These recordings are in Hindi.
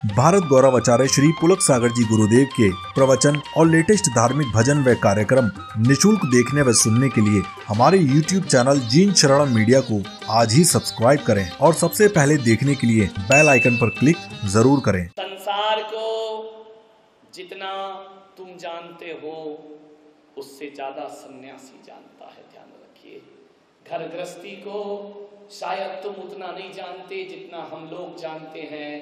भारत गौरव आचार्य श्री पुलक सागर जी गुरुदेव के प्रवचन और लेटेस्ट धार्मिक भजन व कार्यक्रम निशुल्क देखने व सुनने के लिए हमारे YouTube चैनल जीन शरणम मीडिया को आज ही सब्सक्राइब करें और सबसे पहले देखने के लिए बेल आइकन पर क्लिक जरूर करें। संसार को जितना तुम जानते हो उससे ज्यादा सन्यासी जानता है, ध्यान रखिए। घर गृहस्थी को शायद तुम उतना नहीं जानते जितना हम लोग जानते हैं।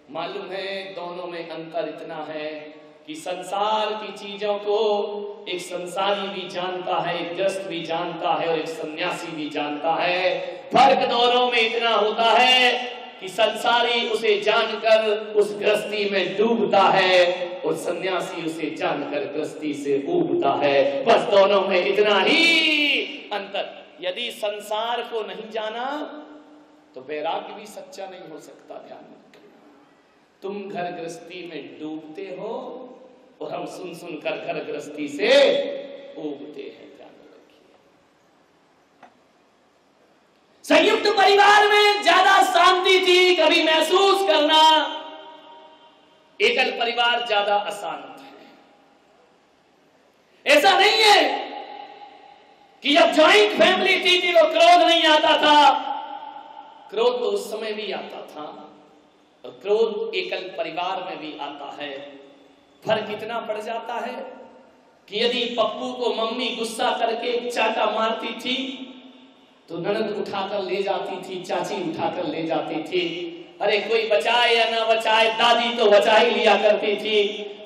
मालूम है दोनों में अंतर इतना है कि संसार की चीजों को एक संसारी भी जानता है, एक गृहस्थ भी जानता है और एक सन्यासी भी जानता है। फर्क दोनों में इतना होता है कि संसारी उसे जानकर उस गृहस्थी में डूबता है और सन्यासी उसे जानकर गृहस्थी से ऊबता है। बस दोनों में इतना ही अंतर। यदि संसार को नहीं जाना तो वैराग्य भी सच्चा नहीं हो सकता। ध्यान रखना, तुम घर गृहस्थी में डूबते हो और हम सुन सुनकर घर गृहस्थी से ऊबते हैं। ध्यान रखिए, संयुक्त परिवार में ज्यादा शांति थी, कभी महसूस करना। एकल परिवार ज्यादा अशांत है। ऐसा नहीं है कि जब ज्वाइंट फैमिली थी कि वो क्रोध नहीं आता था। क्रोध तो उस समय भी आता था और क्रोध एकल परिवार में भी आता है। फर्क इतना पड़ जाता है कि यदि पप्पू को मम्मी गुस्सा करके एक चाटा मारती थी तो ननद उठाकर ले जाती थी, चाची उठाकर ले जाती थी। अरे कोई बचाए या ना बचाए, दादी तो बचा ही लिया करती थी।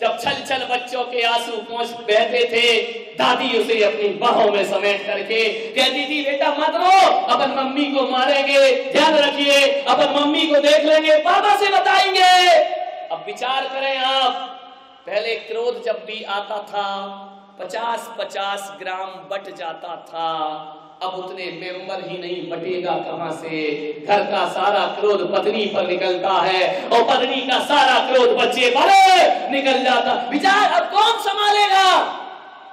जब छल छल बच्चों के आंसू पोंछ बहते थे, दादी उसे अपनी बाहों में समेट करके कहती थी, बेटा मत रो, अपन मम्मी को मारेंगे, ध्यान रखिए, अपन मम्मी को देख लेंगे, पापा से बताएंगे। अब विचार करें आप, पहले क्रोध जब भी आता था 50-50 ग्राम बट जाता था, अब उतने मेंबर ही नहीं बटेगा कहां से। घर का सारा क्रोध पत्नी पर निकलता है और पत्नी का सारा क्रोध बच्चे पर निकल जाता। विचार अब कौन संभालेगा,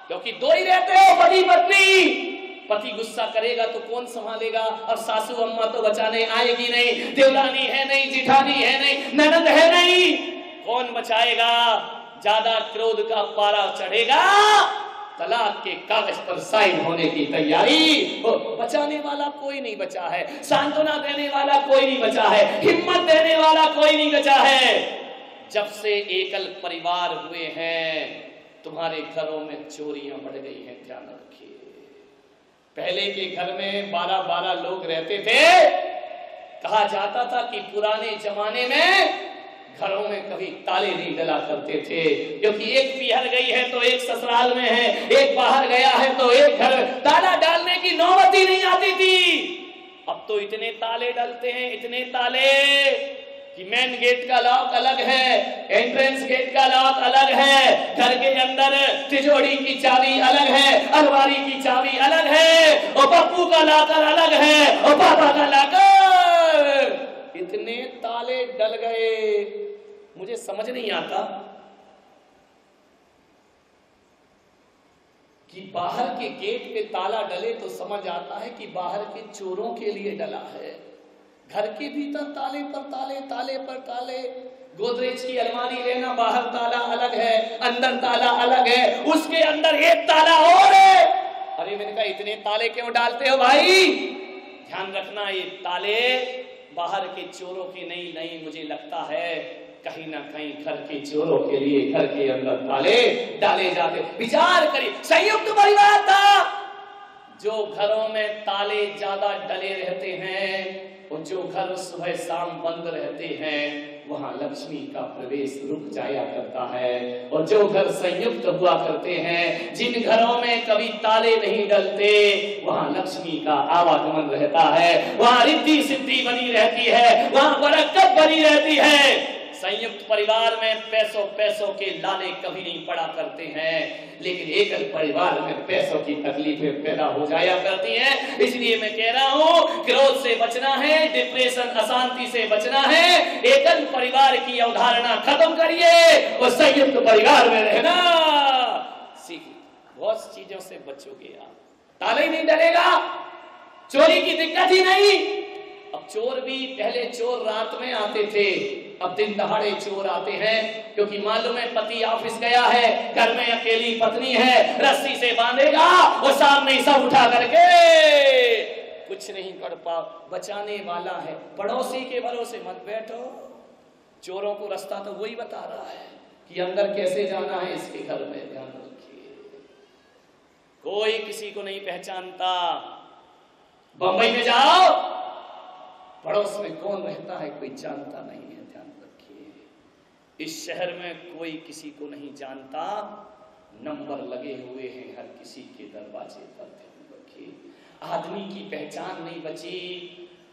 क्योंकि दो ही रहते हो पति पत्नी। पति गुस्सा करेगा तो कौन संभालेगा। अब सासू अम्मा तो बचाने आएगी नहीं, देवरानी है नहीं, जिठानी है नहीं, ननद है नहीं, कौन बचाएगा। ज्यादा क्रोध का पारा चढ़ेगा, तलाक के कागज पर साइन होने की तैयारी। बचाने वाला कोई नहीं बचा है, सांत्वना देने वाला कोई नहीं बचा है, हिम्मत देने वाला कोई नहीं बचा है। जब से एकल परिवार हुए हैं तुम्हारे घरों में चोरियां बढ़ गई हैं। ध्यान रखिए, पहले के घर में 12-12 लोग रहते थे। कहा जाता था कि पुराने जमाने में घरों में कभी ताले नहीं डला करते थे, क्योंकि एक पीहर गई है तो एक ससुराल में है, एक बाहर गया है तो एक घर, ताला डालने की नौबत ही नहीं आती थी। अब तो इतने ताले डलते हैं, इतने ताले कि मेन गेट का लॉक अलग है, एंट्रेंस गेट का लॉक अलग है, घर के अंदर तिजोरी की चाबी अलग है, अलमारी की चाबी अलग है, और पप्पू का लॉकर अलग है और पापा का लॉकर। इतने ताले डल गए, मुझे समझ नहीं आता कि बाहर के गेट पे ताला डले तो समझ आता है कि बाहर के चोरों के लिए डला है। घर के भीतर ताले पर ताले, ताले पर ताले। गोदरेज की अलमारी लेना, बाहर ताला अलग है, अंदर ताला अलग है, उसके अंदर एक ताला और है। अरे मैंने कहा इतने ताले क्यों डालते हो भाई। ध्यान रखना, ये ताले बाहर के चोरों के नहीं, मुझे लगता है कहीं ना कहीं घर के चोरों के लिए घर के अंदर ताले डाले जाते। विचार करिए, संयुक्त परिवार था, जो घरों में ताले ज्यादा डले रहते हैं और जो घर सुबह शाम बंद रहते हैं वहां लक्ष्मी का प्रवेश रुक जाया करता है। और जो घर संयुक्त हुआ करते हैं, जिन घरों में कभी ताले नहीं डलते, वहां लक्ष्मी का आवागमन रहता है, वहां रिद्धि सिद्धि बनी रहती है, वहां बरकत बनी रहती है। संयुक्त परिवार में पैसों के लाले कभी नहीं पड़ा करते हैं, लेकिन एकल परिवार में पैसों की तकलीफें पैदा हो जाया करती हैं। इसलिए मैं कह रहा हूं, क्रोध से बचना है, डिप्रेशन अशांति से बचना है, एकल परिवार की अवधारणा खत्म करिए और संयुक्त परिवार में रहना सीखिए। बहुत चीजों से बचोगे आप। ताला ही नहीं डलेगा, चोरी की दिक्कत ही नहीं। अब चोर भी, पहले चोर रात में आते थे, अब दिन दहाड़े चोर आते हैं, क्योंकि मालूम है पति ऑफिस गया है, घर में अकेली पत्नी है, रस्सी से बांधेगा और सामने सब उठा करके कुछ नहीं कर पा, बचाने वाला है। पड़ोसी के भरोसे मत बैठो। चोरों को रास्ता तो वही बता रहा है कि अंदर कैसे जाना है इसके घर में, ध्यान रखिए। कोई किसी को नहीं पहचानता। बंबई में जाओ, पड़ोस में कौन रहता है कोई जानता नहीं है, ध्यान रखिए। इस शहर में कोई किसी को नहीं जानता, नंबर लगे हुए हैं हर किसी के दरवाजे पर, ध्यान रखिए। आदमी की पहचान नहीं बची,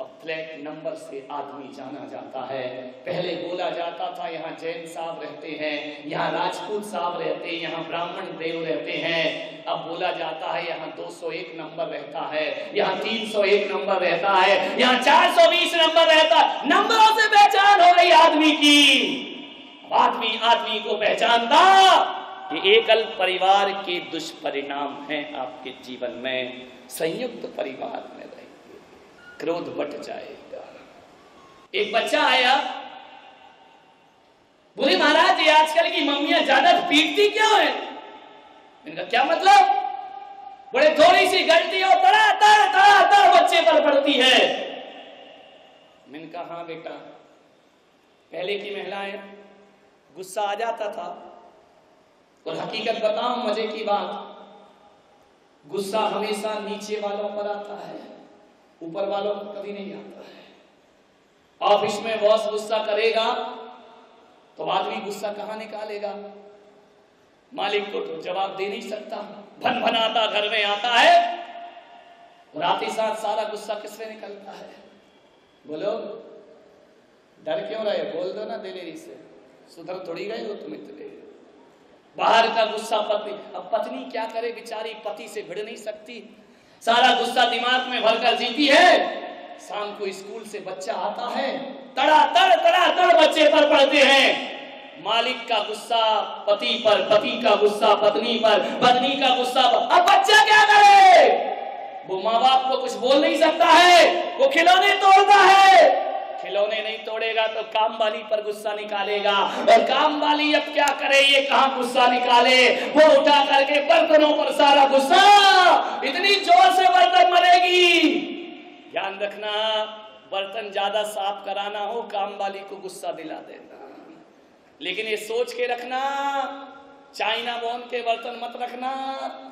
अब फ्लैट नंबर से आदमी जाना जाता है। पहले बोला जाता था यहाँ जैन साहब रहते हैं, यहाँ राजपूत साहब रहते हैं, यहाँ ब्राह्मण देव रहते हैं। अब बोला जाता है यहाँ 201 नंबर रहता है, यहाँ 301 नंबर रहता है, यहाँ 420 नंबर रहता है। नंबरों से पहचान हो गई आदमी की। आदमी आदमी को पहचानता। ये एकल परिवार के दुष्परिणाम हैं आपके जीवन में। संयुक्त परिवार में रहेंगे, क्रोध बढ़ जाएगा। एक बच्चा आया, बोले महाराज ये आजकल की मम्मियां ज्यादा पीटती क्यों है? मैंने कहा क्या मतलब? बड़े थोड़ी सी गलती हो तड़ा तड़ तड़ा तड़ बच्चे पर पड़ती है। मैंने कहा हाँ बेटा, पहले की महिलाएं गुस्सा आ जाता था, और हकीकत बताऊं मजे की बात, गुस्सा हमेशा नीचे वालों पर आता है, ऊपर वालों पर कभी नहीं आता है। ऑफिस में बॉस गुस्सा करेगा तो आदमी गुस्सा कहां निकालेगा? मालिक को तो जवाब दे नहीं सकता, भन भनाता घर में आता है, और आते साथ सारा गुस्सा किससे निकलता है? बोलो, डर क्यों रहे? बोल दो ना दिलेरी से, सुधर थोड़ी गए हो तुम इतने। बाहर का गुस्सा पत्नी, अब पत्नी क्या करे बेचारी, पति से भिड़ नहीं सकती, सारा गुस्सा दिमाग में भरकर जीती है। शाम को स्कूल से बच्चा आता है, तड़ा तड़ बच्चे पर पड़ते हैं। मालिक का गुस्सा पति पर, पति का गुस्सा पत्नी पर, पत्नी का गुस्सा पर। अब बच्चा क्या करे? वो माँ बाप को कुछ बोल नहीं सकता है, वो खिलौने तोड़ता है। खिलौने नहीं तोड़ेगा तो काम वाली पर गुस्सा निकालेगा, और काम वाली अब क्या करे, ये कहां गुस्सा निकाले? वो उठा करके बर्तनों पर सारा गुस्सा, इतनी जोर से बर्तन मरेगी। ध्यान रखना, बर्तन ज्यादा साफ कराना हो, काम वाली को गुस्सा दिला देना। लेकिन ये सोच के रखना, चाइना बोन के बर्तन मत रखना,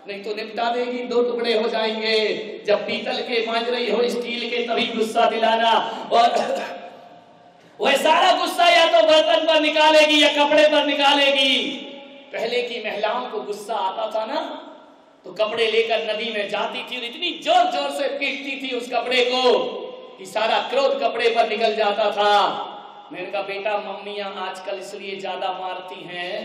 नहीं तो निपटा देगी, दो टुकड़े हो जाएंगे। जब पीतल के मांज रही हो स्टील के, तभी गुस्सा दिलाना। और वह सारा गुस्सा या तो बर्तन पर निकालेगी या कपड़े पर निकालेगी। पहले की महिलाओं को गुस्सा आता था ना, तो कपड़े लेकर नदी में जाती थी और इतनी जोर जोर से पीटती थी उस कपड़े को कि सारा क्रोध कपड़े पर निकल जाता था। मैंने कहा बेटा, मम्मियां आजकल इसलिए ज्यादा मारती हैं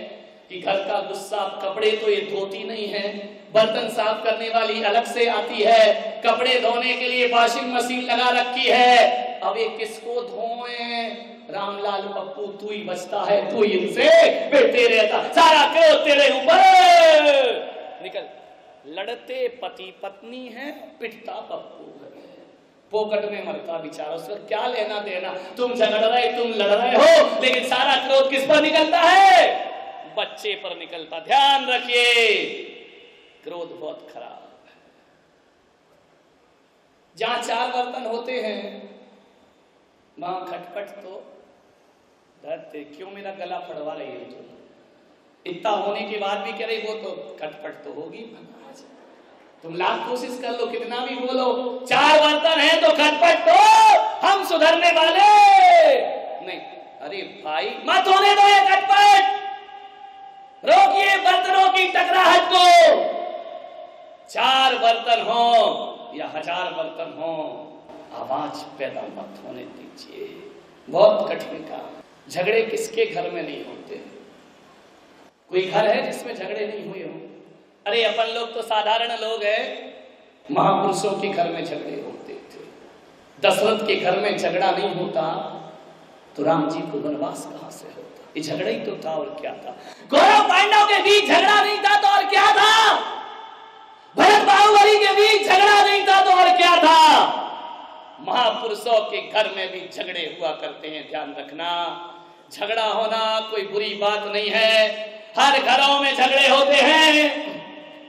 कि घर का गुस्सा, कपड़े तो ये धोती नहीं है, बर्तन साफ करने वाली अलग से आती है, कपड़े धोने के लिए वॉशिंग मशीन लगा रखी है। अब ये किसको धोए? रामलाल पप्पू तू ही बचता है, तू ही इनसे बेटे रहता, सारा क्रोध तेरे ऊपर निकल। लड़ते पति पत्नी है, पिटता पप्पू है, पोकट में मरता बेचारा, उसका क्या लेना देना? तुम झगड़ रहे, तुम लड़ रहे हो, लेकिन सारा क्रोध किस पर निकलता है? बच्चे पर निकलता। ध्यान रखिए, क्रोध बहुत खराब है। जहां 4 बर्तन होते हैं वहां खटपट तो डरते, क्यों मेरा गला फड़वा रही है तुम? इतना होने के बाद भी कह रही, वो तो खटपट तो होगी। तुम लाख कोशिश कर लो, कितना भी बोलो, 4 बर्तन है तो खटपट तो, हम सुधरने वाले नहीं। अरे भाई मत होने दो ये खटपट, रोकिए बर्तनों की टकराहट को। 4 बर्तन हो या 1000 बर्तन हो, आवाज पैदा मत होने दीजिए। बहुत कठिन काम। झगड़े किसके घर में नहीं होते? कोई घर है जिसमें झगड़े नहीं हुए हो? अरे अपन लोग तो साधारण लोग हैं, महापुरुषों के घर में झगड़े होते थे। दशरथ के घर में झगड़ा नहीं होता तो राम जी को वनवास कहां से होता? ये झगड़ा ही तो था, और क्या था? कौरव पांडव के बीच झगड़ा नहीं था तो और क्या था? भरत बाहुबली के बीच झगड़ा नहीं था तो और क्या था? महापुरुषों के घर में भी झगड़े हुआ करते हैं, ध्यान रखना। झगड़ा होना कोई बुरी बात नहीं है, हर घरों में झगड़े होते हैं,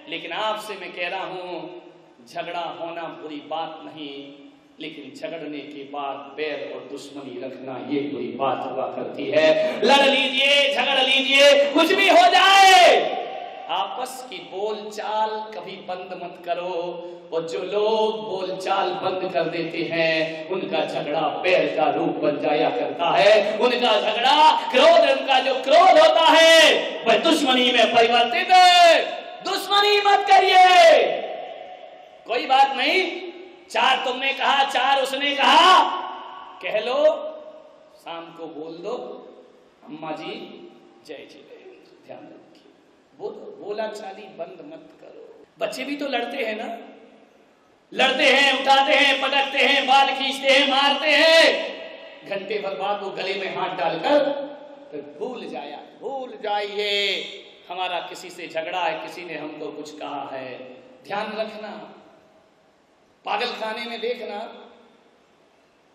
लेकिन आपसे मैं कह रहा हूं झगड़ा होना बुरी बात नहीं, लेकिन झगड़ने के बाद बैर और दुश्मनी रखना ये बुरी बात हुआ करती है। लड़ लीजिए, झगड़ लीजिए, कुछ भी हो जाए, आपस की बोलचाल कभी बंद मत करो। और जो लोग बोलचाल बंद कर देते हैं उनका झगड़ा बैर का रूप बन जाया करता है, उनका झगड़ा क्रोध, उनका जो क्रोध होता है वह दुश्मनी में परिवर्तित है। दुश्मनी मत करिए, कोई बात नहीं, चार तुमने कहा, चार उसने कहा, कह लो, शाम को बोल दो अम्मा जी जय जय, ध्यान रखिए, बोला चाली बंद मत करो। बच्चे भी तो लड़ते हैं ना, लड़ते हैं, उठाते हैं, पटकते हैं, बाल खींचते हैं, मारते हैं, घंटे भर बाद वो गले में हाथ डालकर फिर भूल जाइए हमारा किसी से झगड़ा है, किसी ने हमको कुछ कहा है। ध्यान रखना, पागल खाने में देखना,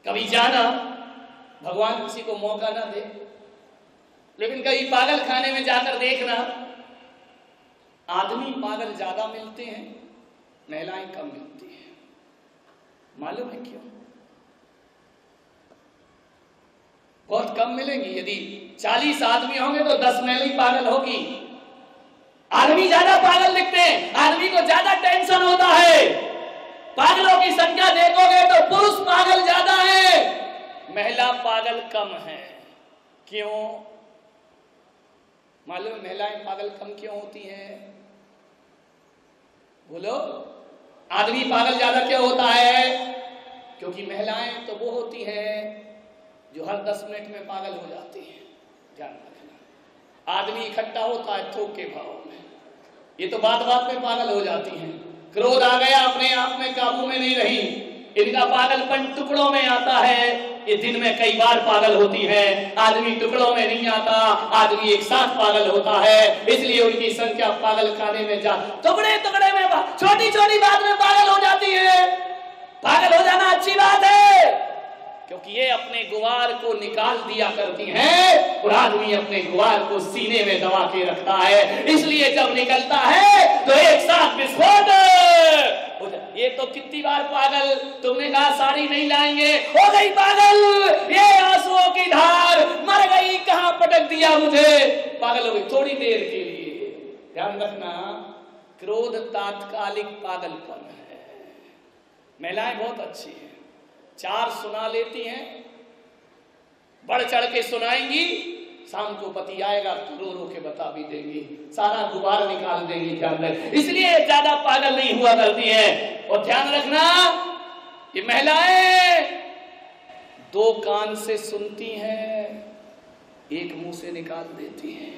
कभी जाना, भगवान किसी को मौका ना दे, लेकिन कभी पागल खाने में जाकर देखना, आदमी पागल ज्यादा मिलते हैं, महिलाएं कम मिलती हैं। मालूम है क्यों? बहुत कम मिलेंगी। यदि 40 आदमी होंगे तो 10 महिला ही पागल होगी। आदमी ज्यादा पागल दिखते हैं, आदमी को ज्यादा टेंशन होता है। पागलों की संख्या देखोगे तो पुरुष पागल ज्यादा है, महिला पागल कम है। क्यों मालूम? महिलाएं पागल कम क्यों होती हैं? बोलो, आदमी पागल ज्यादा क्यों होता है? क्योंकि महिलाएं तो वो होती हैं जो हर 10 मिनट में पागल हो जाती है। ध्यान रखना, आदमी इकट्ठा होता है थोक के भाव में, ये तो बात बात में पागल हो जाती हैं। क्रोध आ गया, अपने आप में काबू में नहीं रही, इनका पागलपन टुकड़ों में आता है। ये दिन में कई बार पागल होती है, आदमी टुकड़ों में नहीं आता, आदमी एक साथ पागल होता है, इसलिए उनकी संख्या पागल खाने में टुकड़े टुकड़े में, छोटी छोटी बात में पागल हो जाती है। पागल हो जाना अच्छी बात है, क्योंकि ये अपने गुवार को निकाल दिया करती हैं और आदमी अपने गुवार को सीने में दबा के रखता है, इसलिए जब निकलता है तो एक साथ विस्फोट। ये तो कितनी बार पागल, तुमने कहा साड़ी नहीं लाएंगे, हो गई पागल, ये आंसुओं की धार, मर गई, कहां पटक दिया मुझे, पागल हो गई थोड़ी देर के लिए। ध्यान रखना, क्रोध तात्कालिक पागलपन है। महिलाएं बहुत अच्छी है, 4 सुना लेती हैं, बढ़ चढ़ के सुनाएंगी, शाम को पति आएगा तो रो रो के बता भी देंगी, सारा गुबार निकाल देंगी। ध्यान रख, इसलिए ज्यादा पागल नहीं हुआ करती हैं। और ध्यान रखना, ये महिलाएं 2 कान से सुनती हैं, 1 मुंह से निकाल देती हैं।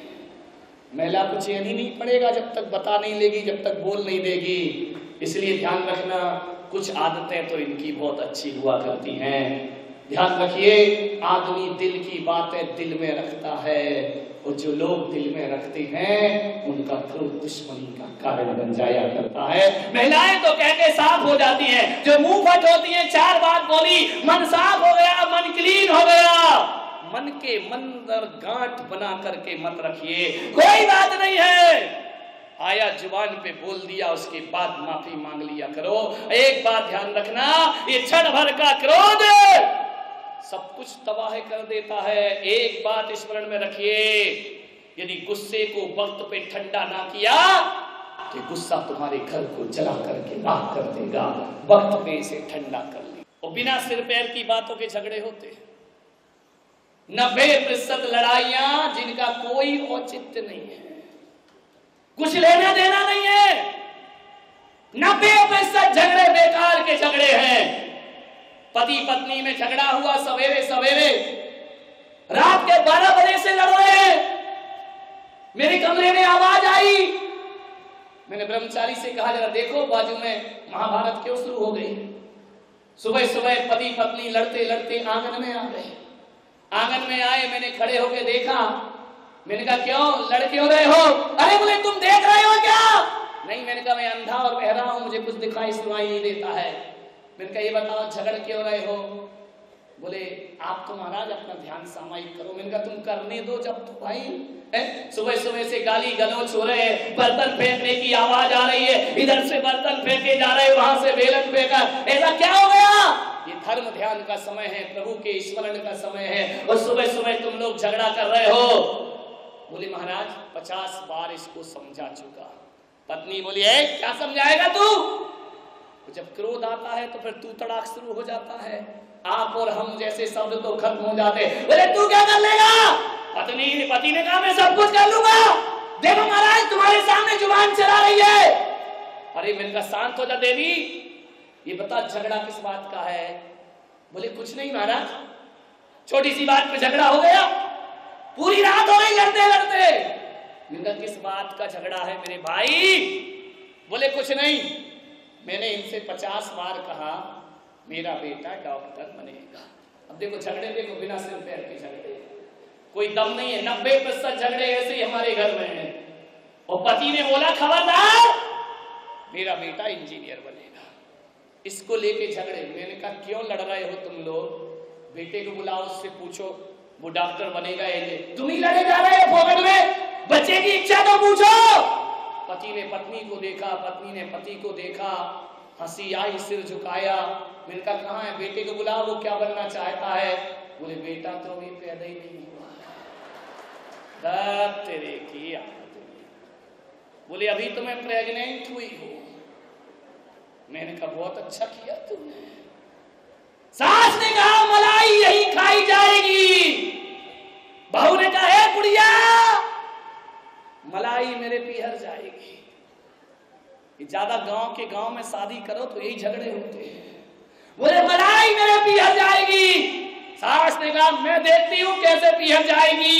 महिला को चैन ही नहीं पड़ेगा जब तक बता नहीं लेगी, जब तक बोल नहीं देगी। इसलिए ध्यान रखना, कुछ आदतें तो इनकी बहुत अच्छी हुआ करती हैं। ध्यान रखिए, आदमी दिल की बातें दिल में रखता है, और जो लोग दिल में रखते हैं उनका क्रोध दुश्मनी का कारण बन जाया करता है। महिलाएं तो कह के साफ हो जाती हैं, जो मुंह फट होती हैं, 4 बात बोली, मन साफ हो गया, मन क्लीन हो गया। मन के मंदर गांठ बना करके मत रखिए, कोई बात नहीं है, आया जुबान पे बोल दिया, उसके बाद माफी मांग लिया करो। एक बात ध्यान रखना, ये क्षण भर का क्रोध सब कुछ तबाह कर देता है। एक बात स्मरण में रखिए, यदि गुस्से को वक्त पे ठंडा ना किया तो गुस्सा तुम्हारे घर को जला करके राख कर देगा। वक्त पे इसे ठंडा कर ली। और बिना सिर पैर की बातों के झगड़े होते हैं, 90% लड़ाइयां जिनका कोई औचित्य नहीं है, कुछ लेना देना नहीं है, 90% झगड़े बेकार के झगड़े हैं। पति पत्नी में झगड़ा हुआ सवेरे सवेरे, रात के 12 बजे से लड़ रहे हैं, मेरे कमरे में आवाज आई, मैंने ब्रह्मचारी से कहा जरा देखो बाजू में महाभारत क्यों शुरू हो गई। सुबह सुबह पति पत्नी लड़ते लड़ते आंगन में आ गए। आंगन में आए, मैंने खड़े होकर देखा, मैंने कहा क्यों लड़ क्यों रहे हो? अरे बोले तुम देख रहे हो क्या? नहीं, मैंने कहा मैं अंधा और बहरा हूं, मुझे कुछ दिखाई सुनाई नहीं देता है। मैंने कहा ये बताओ झगड़ क्यों रहे हो? बोले आप तो महाराज अपना ध्यान सामायिक करो। मैंने कहा तुम करने दो जब तो भाई। सुबह सुबह से गाली गलौज हो रहे हैं, बर्तन फेंकने की आवाज आ रही है, इधर से बर्तन फेंके जा रहे हैं, वहां से बेलन फेंका। ऐसा क्या हो गया? ये धर्म ध्यान का समय है, प्रभु के स्मरण का समय है, और सुबह सुबह तुम लोग झगड़ा कर रहे हो। बोले महाराज 50 बार इसको समझा चुका। पत्नी बोली है क्या समझाएगा तू? जब क्रोध आता है तो फिर तू तड़ाक शुरू हो जाता है। आप और हम जैसे शब्द तो खत्म हो जाते। बोले तू क्या कर लेगा? पति ने कहा मैं सब कुछ कर लूंगा। देखो महाराज तुम्हारे सामने जुबान चला रही है। अरे मैंने कहा शांत हो जा देवी, ये बता झगड़ा किस बात का है? बोले कुछ नहीं महाराज, छोटी सी बात पे झगड़ा हो गया, पूरी रात हो गई लड़ते लड़ते। मैंने कहा किस बात का झगड़ा है मेरे भाई? बोले कुछ नहीं, मैंने इनसे 50 बार कहा मेरा बेटा डॉक्टर बनेगा। अब देखो झगड़े, देखो बिना सिर पैर के झगड़े, कोई दम नहीं है। 90% झगड़े ऐसे ही हमारे घर में हैं। और पति ने बोला खबरदार मेरा बेटा इंजीनियर बनेगा, इसको लेके झगड़े। मैंने कहा क्यों लड़ रहे हो तुम लोग? बेटे को बुलाओ, उससे पूछो वो डॉक्टर बनेगा ये। तुम ही लड़े जा रहे हो फोकट में, बच्चे की इच्छा तो पूछो। पति ने पत्नी को देखा, पत्नी ने पति को देखा, हंसी आई, सिर झुकाया। मैंने कहा कहाँ है? बेटे को बुलाओ, वो क्या बनना चाहता है? बोले बेटा तो अभी पैदा ही नहीं हुआ। तेरे की आदत। बोले अभी तो मैं प्रेग्नेंट हुई हूं। मैंने कहा बहुत अच्छा किया तुमने। सास ने कहा मलाई यही खाई जाएगी। बहू ने कहा है बुढ़िया मलाई मेरे पीहर जाएगी। ज्यादा गांव में शादी करो तो यही झगड़े होते हैं। बोले मलाई मेरे पीहर जाएगी। सास ने कहा मैं देखती हूं कैसे पीहर जाएगी,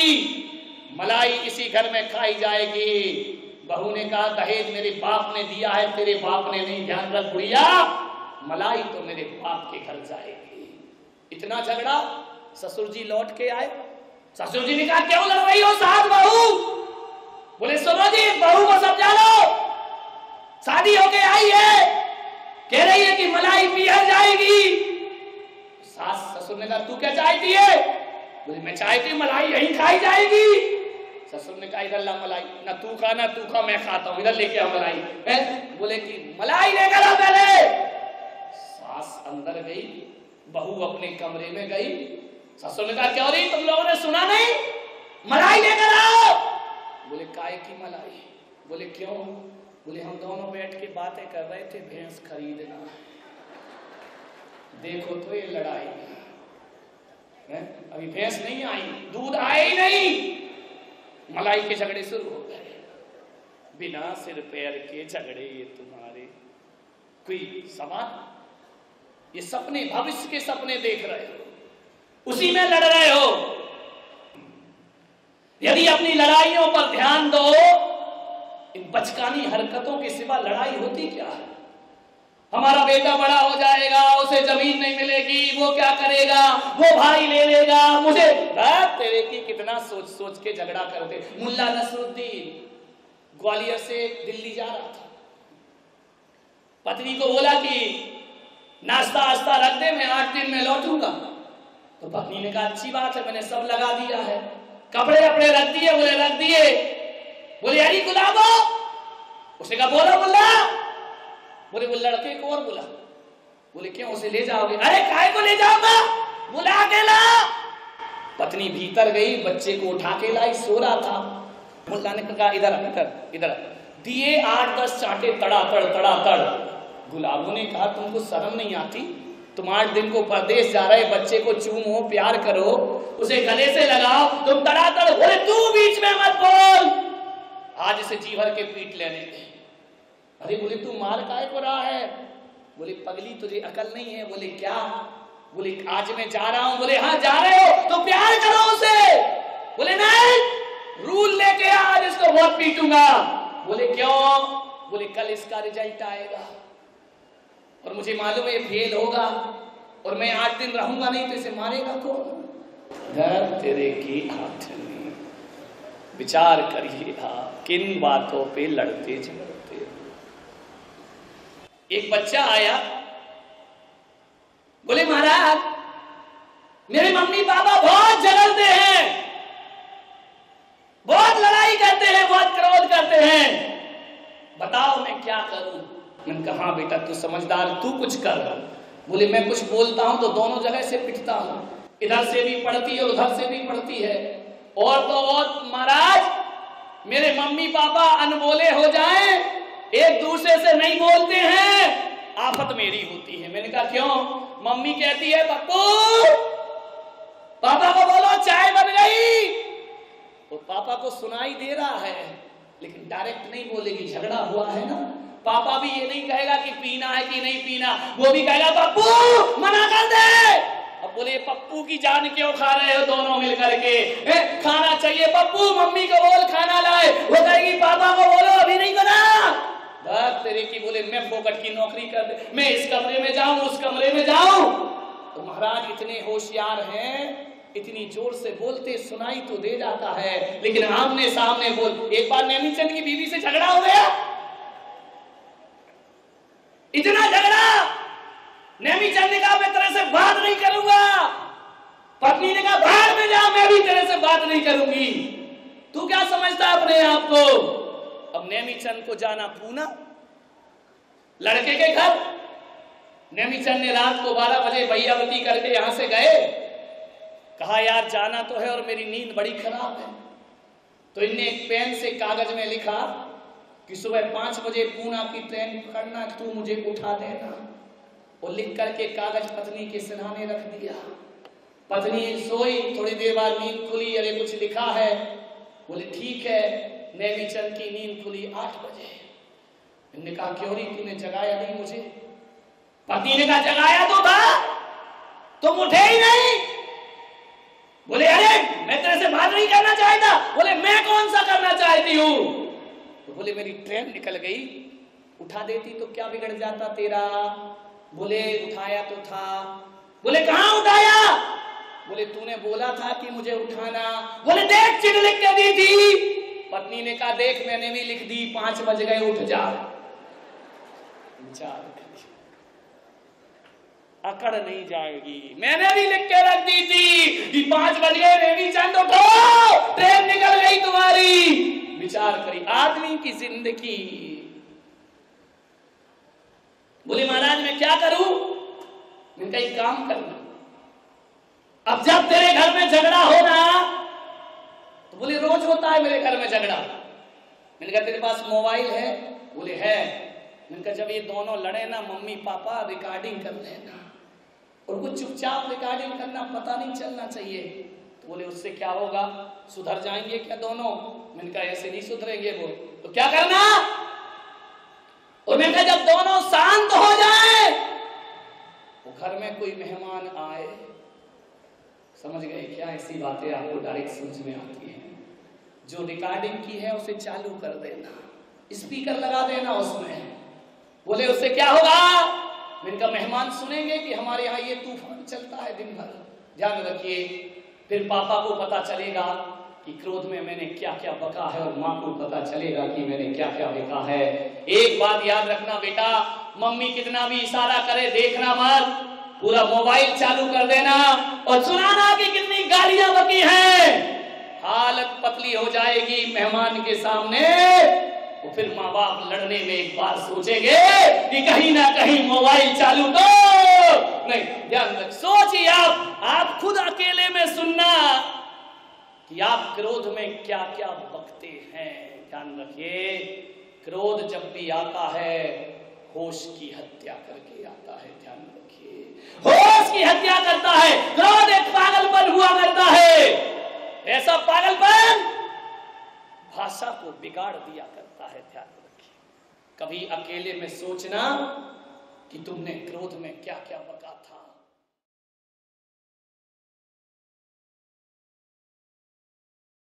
मलाई इसी घर में खाई जाएगी। बहू ने कहा दहेज मेरे बाप ने दिया है, तेरे बाप ने नहीं, ध्यान रख बुढ़िया, मलाई तो मेरे बाप के घर जाएगी। इतना झगड़ा। ससुर जी लौट के आए। ससुर जी ने कहा क्यों लड़ रही हो सास बहू? बोले सुनो जी, बहू को समझा लो, शादी होके आई है, कह रही है कि मलाई पीहर जाएगी। सास ससुर ने कहा तू क्या चाहती है? बोले मैं चाहती हूँ मलाई यही खाई जाएगी। ससुर ने कहा इधर ला मलाई, ना तू खा मैं खाता हूँ, इधर लेके आ मलाई। बोले कि मलाई लेकर आ पहले। सास अंदर गई, बहू अपने कमरे में गई। ससुर ने कहा क्यों रही, तुम लोगों ने सुना नहीं? मलाई लेकर आओ। बोले काय की मलाई? बोले क्यों? बोले हम दोनों बैठ के बातें कर रहे थे भैंस खरीदना। देखो तो ये लड़ाई है, अभी भैंस नहीं आई, दूध आए ही नहीं, मलाई के झगड़े शुरू हो गए। बिना सिर पैर के झगड़े ये तुम्हारे कोई सवाल? ये सपने, भविष्य के सपने देख रहे हो, उसी में लड़ रहे हो। यदि अपनी लड़ाइयों पर ध्यान दो, इन बचकानी हरकतों के सिवा लड़ाई होती क्या है? हमारा बेटा बड़ा हो जाएगा, उसे जमीन नहीं मिलेगी, वो क्या करेगा, वो भाई ले लेगा मुझे। तेरे की कितना सोच सोच के झगड़ा करते। मुल्ला नसरुद्दीन ग्वालियर से दिल्ली जा रहा था, पत्नी को बोला कि नाश्ता आस्ता रख दे, मैं 8 दिन में लौटूंगा। तो पत्नी ने कहा अच्छी बात है, मैंने सब लगा दिया है, कपड़े अपने रख दिए। बोले रख दिए। बोले अरे गुलाबो, उसने कहा बोलो मुल्ला। बोले वो लड़के को और बुला। बोले क्यों, उसे ले जाओगे? अरे काय को ले जाऊंगा, बुला के ला। पत्नी भीतर गई, बच्चे को उठा के लाई, सो रहा था। मुल्ला ने कहा इधर इधर इधर दिए 8-10 चांटे तड़ातड़। गुलाबों ने कहा तुमको शर्म नहीं आती? तुम 8 दिन को परदेश जा रहे बच्चे को चूमो, प्यार करो, उसे गले से लगाओ, तुम तड़ातड़। बोले तू बीच में मत बोल, आज इसे जी भर के पीट लेने दे। अरे बोले तू मार काहे को रहा है? बोले पगली तुझे अकल नहीं है। बोले क्या? बोले आज मैं जा रहा हूं। बोले हाँ जा रहे हो तो प्यार करो उसे। बोले नहीं, रूल लेके आज इसको बहुत पीटूंगा। बोले क्यों? बोले कल इसका रिजल्ट आएगा और मुझे मालूम है फेल होगा और मैं 8 दिन रहूंगा नहीं तो इसे मारेगा कौन? घर तेरे की हाथ में। विचार करिए आप किन बातों पे लड़ते झगड़ते। एक बच्चा आया, बोले महाराज मेरे मम्मी पापा बहुत झगड़ते हैं, बहुत लड़ाई करते हैं, बहुत क्रोध करते हैं, बताओ मैं क्या करूं? मैंने कहा हाँ बेटा तू समझदार, तू कुछ कर। बोले मैं कुछ बोलता हूं तो दोनों जगह से पिटता हूं, इधर से भी पड़ती है उधर से भी पड़ती है। और तो और महाराज मेरे मम्मी पापा अनबोले हो जाएं, एक दूसरे से नहीं बोलते हैं, आफत मेरी होती है। मैंने कहा क्यों? मम्मी कहती है पप्पू पापा को बोलो चाय बन गई, और पापा को सुनाई दे रहा है लेकिन डायरेक्ट नहीं बोलेगी, झगड़ा हुआ है ना। पापा भी ये नहीं कहेगा कि पीना है कि नहीं पीना, वो भी कहेगा पप्पू मना कर दे। अब बोले पप्पू की जान क्यों खा रहे हो दोनों मिलकर के? खाना चाहिए पप्पू, मम्मी को बोल खाना लाए, वो कहेगी पापा को बोलो अभी नहीं बना। तेरे की बोले मैं फोकट की नौकरी कर दे, मैं इस कमरे में जाऊं उस कमरे में जाऊं। तो महाराज इतने होशियार हैं, इतनी जोर से बोलते सुनाई तो दे जाता है लेकिन आमने सामने बोल। एक बार नैनीचंद की बीवी से झगड़ा हो गया, इतना झगड़ा, नैनीचंद ने कहा मैं तेरे से बात नहीं करूंगा, पत्नी ने कहा बाहर में जा, मैं भी तेरे से बात नहीं करूंगी, तू क्या समझता अपने आप को? अब नैनीचंद को जाना पूना लड़के के घर। नैनीचंद ने रात को 12 बजे भैयावती करके यहां से गए, कहा यार जाना तो है और मेरी नींद बड़ी खराब है। तो इनने एक पेन से कागज में लिखा कि सुबह 5 बजे पूना की ट्रेन पकड़ना, तू मुझे उठा देना। और लिख करके कागज पत्नी के सिरहाने रख दिया। पत्नी सोई, थोड़ी देर बाद नींद खुली, अरे कुछ लिखा है? बोले ठीक है। नैनीचंद की नींद खुली 8 बजे। इन्होंने कहा क्यों री तूने जगाया नहीं मुझे? पत्नी ने कहा जगाया तो था, तुम उठे ही नहीं। बोले अरे मैं तेरे से बात नहीं करना चाहता। बोले मैं कौन सा करना चाहती हूँ? तो बोले मेरी ट्रेन निकल गई, उठा देती तो क्या बिगड़ जाता तेरा? बोले उठाया तो था। बोले कहाँ उठाया? बोले तूने बोला था कि मुझे उठाना। बोले देख चिट लिख के दी थी। पत्नी ने कहा देख मैंने भी लिख दी, 5 बज गए उठ जा। अकड़ नहीं जाएगी, मैंने भी लिख के रख दी थी कि 5 बज गए, नैनीचंद उठो, ट्रेन निकल गई तुम्हारी। विचार करी आदमी की जिंदगी। बोले महाराज मैं क्या करूं? मैं कहीं काम करना। अब जब तेरे घर में झगड़ा हो ना, तो बोले रोज होता है मेरे घर में झगड़ा। मैंने कहा तेरे पास मोबाइल है? बोले है। मैंने कहा जब ये दोनों लड़े ना मम्मी पापा, रिकॉर्डिंग कर लेना, और कुछ चुपचाप रिकॉर्डिंग करना, पता नहीं चलना चाहिए। तो बोले उससे क्या होगा, सुधर जाएंगे क्या दोनों? मैंने कहा ऐसे नहीं सुधरेंगे वो, तो क्या करना? और मैंने कहा जब दोनों शांत हो जाए, वो घर में कोई मेहमान आए, समझ गए क्या? ऐसी बातें आपको डायरेक्ट समझ में आती है। जो रिकॉर्डिंग की है उसे चालू कर देना, स्पीकर लगा देना उसमें। बोले उससे क्या होगा? मैंने कहा मेहमान सुनेंगे कि हमारे यहाँ ये तूफान चलता है दिन भर, ध्यान रखिए। फिर पापा को पता चलेगा कि क्रोध में मैंने क्या क्या बका है, और माँ को पता चलेगा कि मैंने क्या क्या बका है। एक बात याद रखना बेटा, मम्मी कितना भी इशारा करे देखना मत, पूरा मोबाइल चालू कर देना और सुनाना कि कितनी गालियां बकी हैं। हालत पतली हो जाएगी मेहमान के सामने, तो फिर माँ बाप लड़ने में एक बार सोचेंगे कि कहीं ना कहीं मोबाइल चालू तो नहीं। ध्यान रख, सोचिए आप खुद अकेले में सुनना कि आप क्रोध में क्या क्या बकते हैं। ध्यान रखिए, क्रोध जब भी आता है होश की हत्या करके आता है। ध्यान रखिए, होश की हत्या करता है। क्रोध एक पागलपन हुआ करता है, ऐसा पागलपन भाषा को बिगाड़ दिया करता है। ध्यान रखिए, कभी अकेले में सोचना कि तुमने क्रोध में क्या क्या बका था।